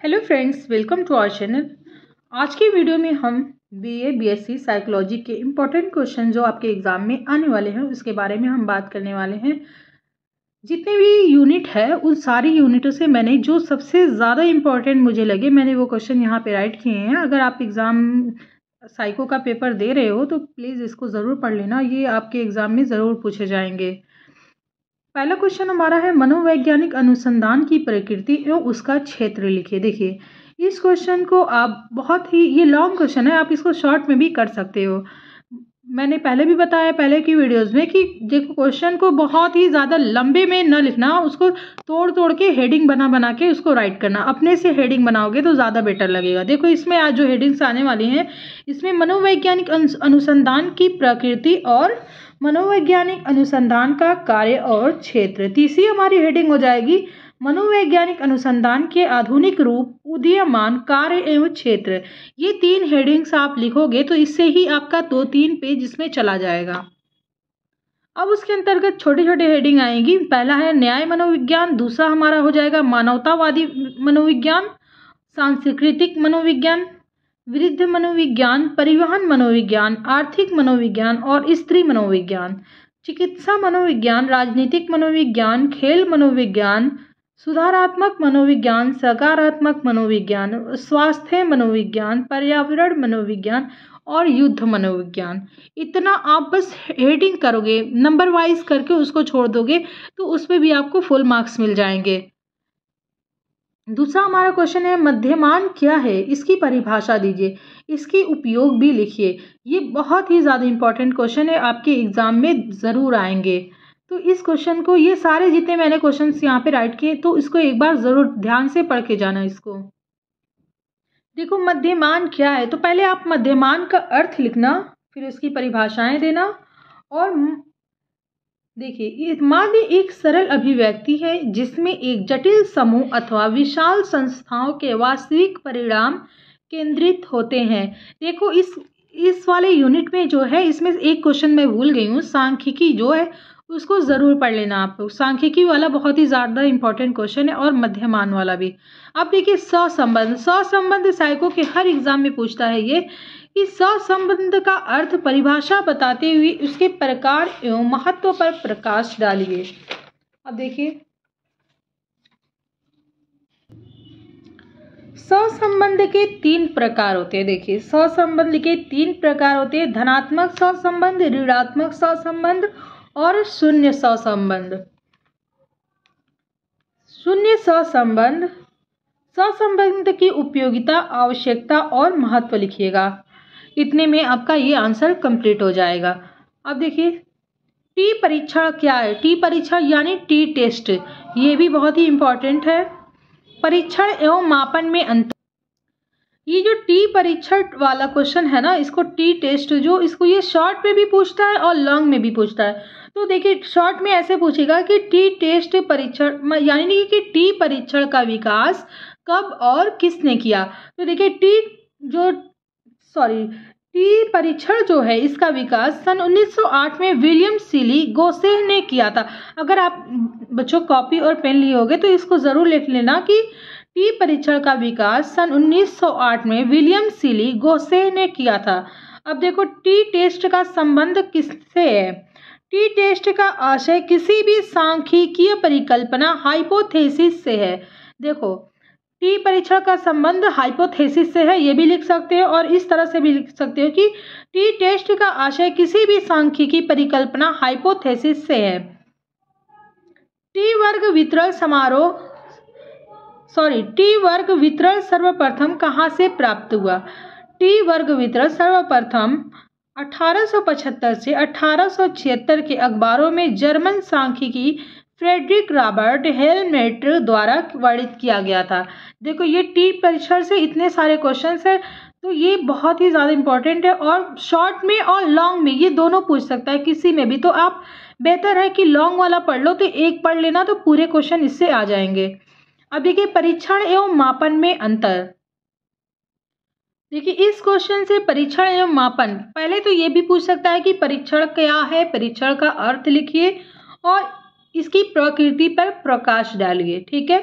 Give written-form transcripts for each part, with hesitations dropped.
Hello friends, welcome to our channel. आज की video में हम बीए बीएससी साइकोलॉजी के इम्पोर्टेंट क्वेश्चन जो आपके एग्जाम में आने वाले हैं उसके बारे में हम बात करने वाले हैं। जितने भी यूनिट है उन सारी यूनिटों से मैंने जो सबसे ज़्यादा इम्पोर्टेंट मुझे लगे मैंने वो क्वेश्चन यहाँ पे राइट किए हैं। अगर आप एग्ज़ाम साइको का पेपर दे रहे हो तो प्लीज़ इसको ज़रूर पढ़ लेना, ये आपके एग्ज़ाम में ज़रूर पूछे जाएंगे। पहला क्वेश्चन हमारा है, मनोवैज्ञानिक अनुसंधान की प्रकृति एवं उसका क्षेत्र लिखिए। देखिए इस क्वेश्चन को आप बहुत ही, ये लॉन्ग क्वेश्चन है, आप इसको शॉर्ट में भी कर सकते हो। मैंने पहले भी बताया पहले की वीडियोस में कि देखो क्वेश्चन को बहुत ही ज़्यादा लंबे में न लिखना, उसको तोड़ तोड़ के हेडिंग बना बना के उसको राइट करना। अपने से हेडिंग बनाओगे तो ज़्यादा बेटर लगेगा। देखो इसमें आज जो हेडिंग्स आने वाली हैं इसमें मनोवैज्ञानिक अनुसंधान की प्रकृति और मनोवैज्ञानिक अनुसंधान का कार्य और क्षेत्र। तीसरी हमारी हेडिंग हो जाएगी मनोवैज्ञानिक अनुसंधान के आधुनिक रूप, उदीयमान, कार्य एवं क्षेत्र। ये तीन हेडिंग्स आप लिखोगे तो इससे ही आपका 2-3 पेज इसमें चला जाएगा। अब उसके अंतर्गत छोटे छोटे हेडिंग आएंगी। पहला है न्याय मनोविज्ञान, दूसरा हमारा हो जाएगा मानवतावादी मनोविज्ञान, सांस्कृतिक मनोविज्ञान, वृद्ध मनोविज्ञान, परिवहन मनोविज्ञान, आर्थिक मनोविज्ञान और स्त्री मनोविज्ञान, चिकित्सा मनोविज्ञान, राजनीतिक मनोविज्ञान, खेल मनोविज्ञान, सुधारात्मक मनोविज्ञान, सकारात्मक मनोविज्ञान, स्वास्थ्य मनोविज्ञान, पर्यावरण मनोविज्ञान और युद्ध मनोविज्ञान। इतना आप बस हेडिंग करोगे, नंबर वाइज करके उसको छोड़ दोगे तो उसमें भी आपको फुल मार्क्स मिल जाएंगे। दूसरा हमारा क्वेश्चन है मध्यमान क्या है, इसकी परिभाषा दीजिए, इसकी उपयोग भी लिखिए। ये बहुत ही ज़्यादा इंपॉर्टेंट क्वेश्चन है, आपके एग्जाम में ज़रूर आएंगे। तो इस क्वेश्चन को, ये सारे जितने मैंने क्वेश्चंस यहाँ पे राइट किए तो इसको एक बार ज़रूर ध्यान से पढ़ के जाना। इसको देखो मध्यमान क्या है, तो पहले आप मध्यमान का अर्थ लिखना, फिर उसकी परिभाषाएं देना। और देखिए माध्य एक सरल अभिव्यक्ति है जिसमें एक जटिल समूह अथवा विशाल संस्थाओं के वास्तविक परिणाम केंद्रित होते हैं। देखो इस वाले यूनिट में जो है, इसमें एक क्वेश्चन मैं भूल गई हूँ, सांख्यिकी जो है उसको ज़रूर पढ़ लेना आप। सांख्यिकी वाला बहुत ही ज़्यादा इंपॉर्टेंट क्वेश्चन है और मध्यमान वाला भी। अब देखिए सहसंबंध साइको के हर एग्जाम में पूछता है ये कि सहसंबंध का अर्थ परिभाषा बताते हुए उसके प्रकार एवं महत्व पर प्रकाश डालिए। अब देखिए सहसंबंध के 3 प्रकार होते हैं। देखिए सहसंबंध के 3 प्रकार होते हैं, धनात्मक सहसंबंध, ऋणात्मक सहसंबंध और शून्य सहसंबंध। शून्य सहसंबंध की उपयोगिता, आवश्यकता और महत्व लिखिएगा। इतने में आपका ये आंसर कंप्लीट हो जाएगा। अब देखिए टी परीक्षण क्या है, टी परीक्षण यानी टी टेस्ट, ये भी बहुत ही इंपॉर्टेंट है। परीक्षण एवं मापन में अंतर। ये जो टी परीक्षण वाला क्वेश्चन है ना, इसको टी टेस्ट, जो इसको ये शॉर्ट में भी पूछता है और लॉन्ग में भी पूछता है। तो देखिए शॉर्ट में ऐसे पूछेगा कि टी टेस्ट परीक्षण यानी कि टी परीक्षण का विकास कब और किसने किया। तो देखिए टी परीक्षण जो है इसका विकास सन 1908 में विलियम सीली गोसेह ने किया था। अगर आप बच्चों कॉपी और पेन लिए होगे तो इसको ज़रूर लिख लेना कि टी परीक्षण का विकास सन 1908 में विलियम सीली गोसेह ने किया था। अब देखो टी टेस्ट का संबंध किससे है। टी टेस्ट का आशय किसी भी सांख्यिकीय परिकल्पना हाइपोथेसिस से है। देखो टी परीक्षण का संबंध हाइपोथेसिस से है, ये भी लिख सकते हो और इस तरह से भी लिख सकते हो कि टी टेस्ट का आशय किसी भी सांख्यिकी परिकल्पना हाइपोथेसिस से है। टी वर्ग वितरण सर्वप्रथम कहाँ से प्राप्त हुआ। टी वर्ग वितरण सर्वप्रथम 1875 से 1876 के अखबारों में जर्मन सांख्यिकी फ्रेडरिक रॉबर्ट हेलमेट द्वारा वर्णित किया गया था। देखो ये टी परीक्षण से इतने सारे क्वेश्चंस हैं, तो ये बहुत ही ज़्यादा इंपॉर्टेंट है और शॉर्ट में और लॉन्ग में ये दोनों पूछ सकता है किसी में भी। तो आप बेहतर है कि लॉन्ग वाला पढ़ लो, तो एक पढ़ लेना तो पूरे क्वेश्चन इससे आ जाएंगे। अब देखिए परीक्षण एवं मापन में अंतर। देखिए इस क्वेश्चन से परीक्षण एवं मापन, पहले तो ये भी पूछ सकता है कि परीक्षण क्या है, परीक्षण का अर्थ लिखिए और इसकी प्रकृति पर प्रकाश डालिए। ठीक है,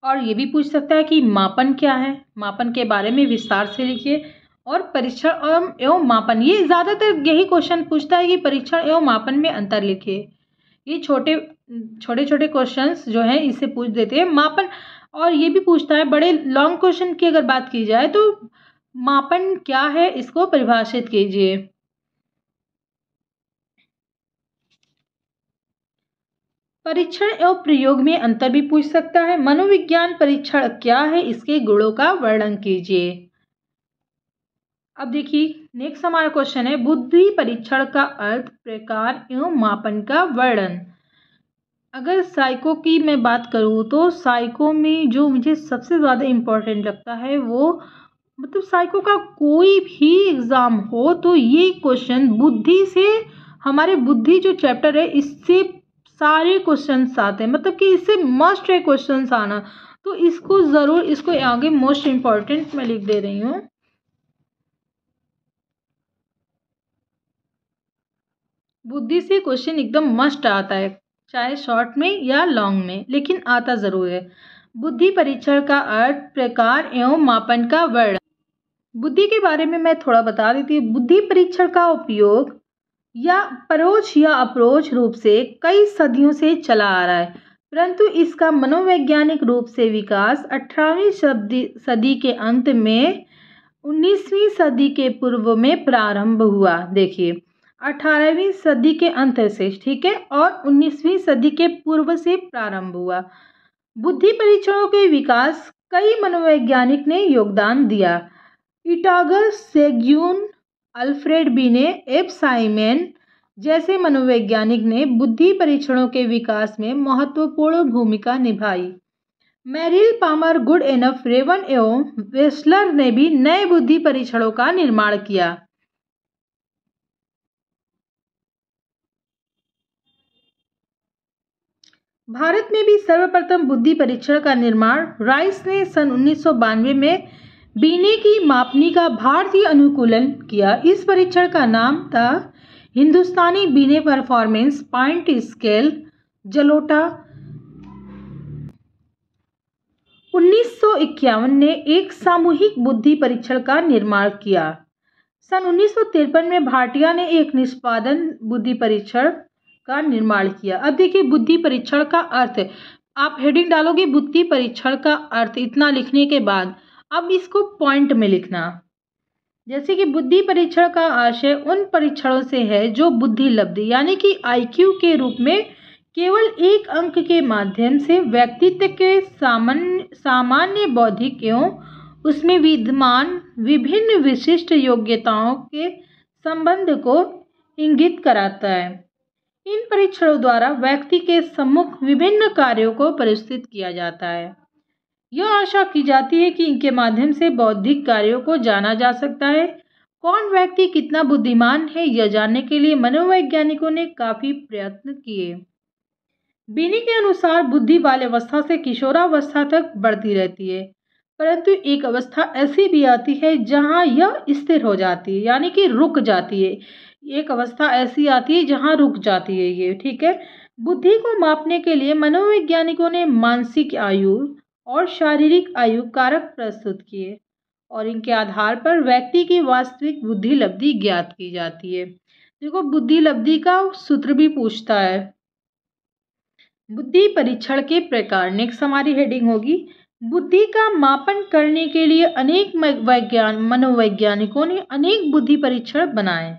और ये भी पूछ सकता है कि मापन क्या है, मापन के बारे में विस्तार से लिखिए। और परीक्षण एवं मापन, ये ज़्यादातर यही क्वेश्चन पूछता है कि परीक्षण एवं मापन में अंतर लिखिए। ये छोटे छोटे क्वेश्चंस जो हैं इससे पूछ देते हैं मापन। और ये भी पूछता है, बड़े लॉन्ग क्वेश्चन की अगर बात की जाए तो मापन क्या है इसको परिभाषित कीजिए। परीक्षण एवं प्रयोग में अंतर भी पूछ सकता है। मनोविज्ञान परीक्षण क्या है, इसके गुणों का वर्णन कीजिए। अब देखिए नेक्स्ट हमारा क्वेश्चन है, बुद्धि परीक्षण का अर्थ, प्रकार एवं मापन का वर्णन। अगर साइको की मैं बात करूँ तो साइको में जो मुझे सबसे ज़्यादा इम्पोर्टेंट लगता है वो, मतलब साइको का कोई भी एग्ज़ाम हो तो ये क्वेश्चन बुद्धि से, हमारे बुद्धि जो चैप्टर है इससे सारे क्वेश्चंस आते हैं, मतलब कि इससे मस्ट है क्वेश्चंस आना। तो इसको ज़रूर, इसको आगे मोस्ट इम्पॉर्टेंट मैं लिख दे रही हूँ। बुद्धि से क्वेश्चन एकदम मस्ट आता है, चाहे शॉर्ट में या लॉन्ग में, लेकिन आता ज़रूर है। बुद्धि परीक्षण का अर्थ, प्रकार एवं मापन का वर्णन। बुद्धि के बारे में मैं थोड़ा बता देती हूँ। बुद्धि परीक्षण का उपयोग या परोक्ष या अप्रोच रूप से कई सदियों से चला आ रहा है, परंतु इसका मनोवैज्ञानिक रूप से विकास 18वीं सदी के अंत में 19वीं सदी के पूर्व में प्रारंभ हुआ। देखिए 18वीं सदी के अंत से, ठीक है, और 19वीं सदी के पूर्व से प्रारंभ हुआ। बुद्धि परीक्षणों के विकास कई मनोवैज्ञानिक ने योगदान दिया। इटागर, सेग्यून, अल्फ्रेड बिने, एफ साइमन जैसे मनोवैज्ञानिक ने बुद्धि परीक्षणों के विकास में महत्वपूर्ण भूमिका निभाई। Merrill, Palmer, Goodenough, Raven एवं वेस्लर ने भी नए बुद्धि परीक्षणों का निर्माण किया। भारत में भी सर्वप्रथम बुद्धि परीक्षण का निर्माण राइस ने सन 1992 में बीने की मापनी का भारतीय अनुकूलन किया। इस परीक्षण का नाम था हिंदुस्तानी बीने परफॉर्मेंस पॉइंट स्केल, जलोटा। 1951 ने एक सामूहिक बुद्धि परीक्षण का निर्माण किया। सन 1953 में भाटिया ने एक निष्पादन बुद्धि परीक्षण का निर्माण किया। अब देखिए बुद्धि परीक्षण का अर्थ, आप हेडिंग डालोगे बुद्धि परीक्षण का अर्थ, इतना लिखने के बाद अब इसको पॉइंट में लिखना। जैसे कि बुद्धि परीक्षण का आशय उन परीक्षणों से है जो बुद्धि लब्धि यानी कि IQ के रूप में केवल एक अंक के माध्यम से व्यक्तित्व के सामान्य बौद्धिक एवं उसमें विद्यमान विभिन्न विशिष्ट योग्यताओं के संबंध को इंगित कराता है। इन परीक्षणों द्वारा व्यक्ति के सम्मुख विभिन्न कार्यों को प्रस्तुत किया जाता है। यह आशा की जाती है कि इनके माध्यम से बौद्धिक कार्यों को जाना जा सकता है। कौन व्यक्ति कितना बुद्धिमान है यह जानने के लिए मनोवैज्ञानिकों ने काफी प्रयत्न किए। बीनी के अनुसार बुद्धि बाल्यावस्था से किशोरावस्था तक बढ़ती रहती है, परंतु एक अवस्था ऐसी भी आती है जहां यह स्थिर हो जाती है, यानी कि रुक जाती है। एक अवस्था ऐसी आती है जहां रुक जाती है ये, ठीक है। बुद्धि को मापने के लिए मनोवैज्ञानिकों ने मानसिक आयु और शारीरिक आयु कारक प्रस्तुत किए और इनके आधार पर व्यक्ति की वास्तविक बुद्धि लब्धि ज्ञात की जाती है। देखो बुद्धि लब्धि का सूत्र भी पूछता है। बुद्धि परीक्षण के प्रकार, नेक्स्ट हमारी हेडिंग होगी बुद्धि का मापन करने के लिए अनेक मनोवैज्ञानिकों ने अनेक बुद्धि परीक्षण बनाए।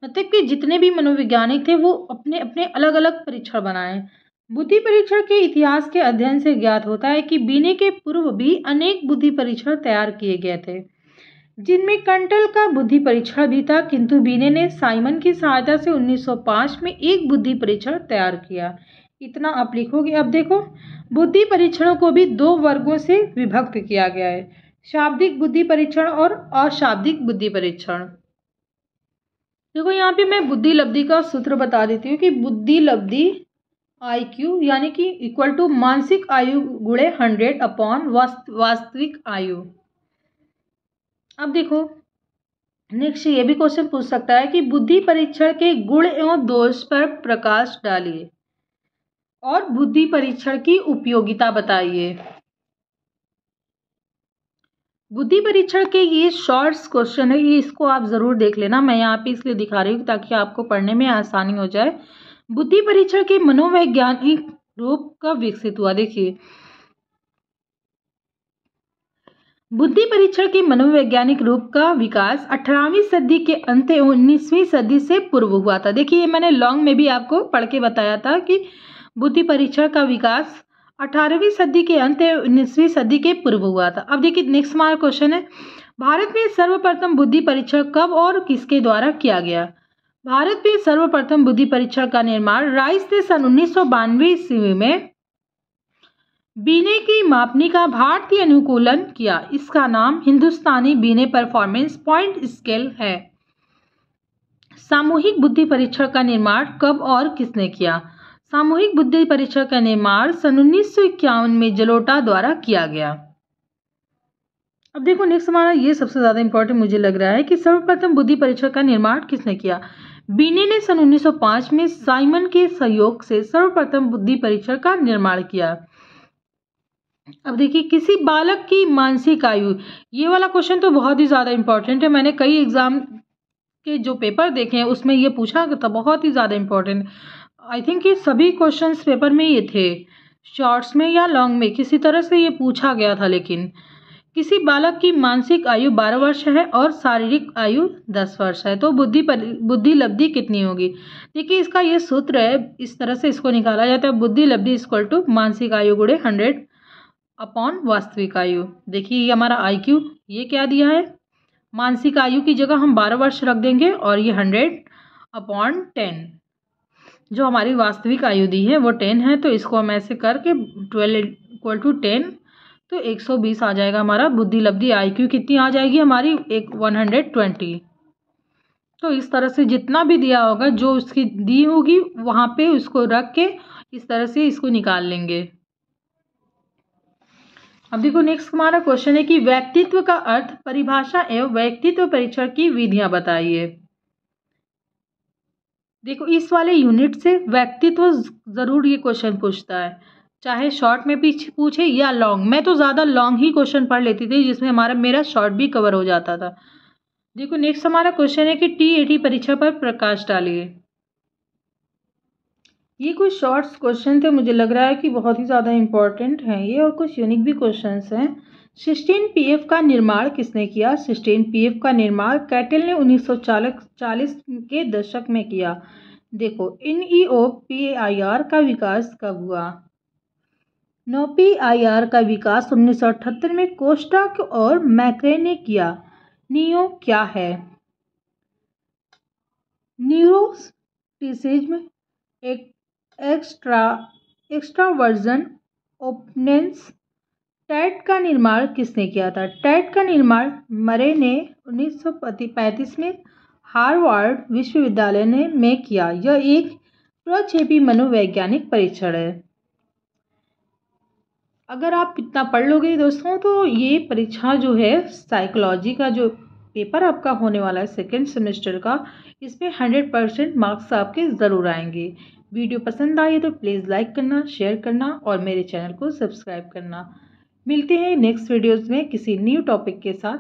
मतलब कि जितने भी मनोवैज्ञानिक थे वो अपने अपने अलग अलग परीक्षण बनाए। बुद्धि परीक्षण के इतिहास के अध्ययन से ज्ञात होता है कि बीने के पूर्व भी अनेक बुद्धि परीक्षण तैयार किए गए थे, जिनमें कंटल का बुद्धि परीक्षण भी था, किंतु बीने ने साइमन की सहायता से 1905 में एक बुद्धि परीक्षण तैयार किया। इतना आप लिखोगे। अब देखो बुद्धि परीक्षणों को भी दो वर्गों से विभक्त किया गया है, शाब्दिक बुद्धि परीक्षण और अशाब्दिक बुद्धि परीक्षण। देखो यहाँ पे मैं बुद्धि लब्धि का सूत्र बता देती हूँ कि बुद्धि लब्धि IQ यानी कि इक्वल टू मानसिक आयु गुणे 100 अपॉन वास्तविक आयु। अब देखो नेक्स्ट ये भी क्वेश्चन पूछ सकता है कि बुद्धि परीक्षण के गुण एवं दोष पर प्रकाश डालिए और बुद्धि परीक्षण की उपयोगिता बताइए। बुद्धि परीक्षण के ये शॉर्ट्स क्वेश्चन है, ये इसको आप ज़रूर देख लेना। मैं यहाँ पे इसलिए दिखा रही हूँ ताकि आपको पढ़ने में आसानी हो जाए। बुद्धि परीक्षण के मनोवैज्ञानिक रूप कब विकसित हुआ? देखिए, बुद्धि परीक्षण के मनोवैज्ञानिक रूप का विकास 18वीं सदी के अंत 19वीं सदी से पूर्व हुआ था। देखिए, ये मैंने लॉन्ग में भी आपको पढ़ के बताया था कि बुद्धि परीक्षण का विकास 18वीं सदी के अंत 19वीं सदी के पूर्व हुआ था। अब देखिए, नेक्स्ट हमारा क्वेश्चन है, भारत में सर्वप्रथम बुद्धि परीक्षण कब और किसके द्वारा किया गया? भारत में सर्वप्रथम बुद्धि परीक्षण का निर्माण राइस ने सन 1992 ईस्वी में बीने की मापनी का भारतीय अनुकूलन किया। इसका नाम हिंदुस्तानी बीने परफॉर्मेंस पॉइंट स्केल है। सामूहिक बुद्धि परीक्षण का निर्माण कब और किसने किया? सामूहिक बुद्धि परीक्षण का निर्माण सन 1951 में जलोटा द्वारा किया गया। अब देखो, नेक्स्ट हमारा ये सबसे ज्यादा इंपॉर्टेंट मुझे लग रहा है कि सर्वप्रथम बुद्धि परीक्षण का निर्माण किसने किया? बीने ने सन 1905 में साइमन के सहयोग से सर्वप्रथम बुद्धि परीक्षण का निर्माण किया। अब देखिए, किसी बालक की मानसिक आयु, ये वाला क्वेश्चन तो बहुत ही ज़्यादा इंपॉर्टेंट है। मैंने कई एग्जाम के जो पेपर देखे हैं उसमें ये पूछा था, बहुत ही ज़्यादा इंपॉर्टेंट। आई थिंक ये सभी क्वेश्चंस पेपर में ये थे, शॉर्ट्स में या लॉन्ग में, किसी तरह से ये पूछा गया था। लेकिन किसी बालक की मानसिक आयु 12 वर्ष है और शारीरिक आयु 10 वर्ष है, तो बुद्धि लब्धि कितनी होगी? देखिए, इसका ये सूत्र है, इस तरह से इसको निकाला जाता है, बुद्धि लब्धि इक्वल टू मानसिक आयु गुणे 100 अपॉन वास्तविक आयु। देखिए, ये हमारा IQ, ये क्या दिया है, मानसिक आयु की जगह हम 12 वर्ष रख देंगे और ये 100 अपॉन 10, जो हमारी वास्तविक आयु दी है वो 10 है। तो इसको हम ऐसे करके 12 इक्वल टू 10, तो 120 आ जाएगा हमारा बुद्धि लब्धि। IQ कितनी आ जाएगी हमारी? 120। तो इस तरह से जितना भी दिया होगा, जो उसकी दी होगी वहाँ पे उसको रख के इस तरह से इसको निकाल लेंगे। अब देखो, नेक्स्ट हमारा क्वेश्चन है कि व्यक्तित्व का अर्थ, परिभाषा एवं व्यक्तित्व परीक्षण की विधियां बताइए। देखो, इस वाले यूनिट से व्यक्तित्व जरूर ये क्वेश्चन पूछता है, चाहे शॉर्ट में पीछे पूछे या लॉन्ग। मैं तो ज़्यादा लॉन्ग ही क्वेश्चन पढ़ लेती थी, जिसमें मेरा शॉर्ट भी कवर हो जाता था। देखो, नेक्स्ट हमारा क्वेश्चन है कि TAT परीक्षा पर प्रकाश डालिए। ये कुछ शॉर्ट्स क्वेश्चन थे, मुझे लग रहा है कि बहुत ही ज़्यादा इंपॉर्टेंट हैं ये, और कुछ यूनिक भी क्वेश्चंस हैं। सिस्टीन PF का निर्माण किसने किया? सिस्टीन PF का निर्माण कैटल ने 1940 के दशक में किया। देखो, NEOPIR का विकास कब हुआ? NEOPIR का विकास 1978 में कोस्टाक और मैक्रे ने किया। नियो क्या है? न्यूरोटिसिज्म, एक एक्स्ट्रावर्जन, ओपनेंस। टैट का निर्माण किसने किया था? टैट का निर्माण मरे ने 1935 में हार्वर्ड विश्वविद्यालय में किया। यह एक प्रक्षेपी मनोवैज्ञानिक परीक्षण है। अगर आप इतना पढ़ लोगे दोस्तों, तो ये परीक्षा जो है, साइकोलॉजी का जो पेपर आपका होने वाला है सेकेंड सेमेस्टर का, इसमें 100% मार्क्स आपके ज़रूर आएंगे। वीडियो पसंद आई तो प्लीज़ लाइक करना, शेयर करना और मेरे चैनल को सब्सक्राइब करना। मिलते हैं नेक्स्ट वीडियोज़ में किसी न्यू टॉपिक के साथ।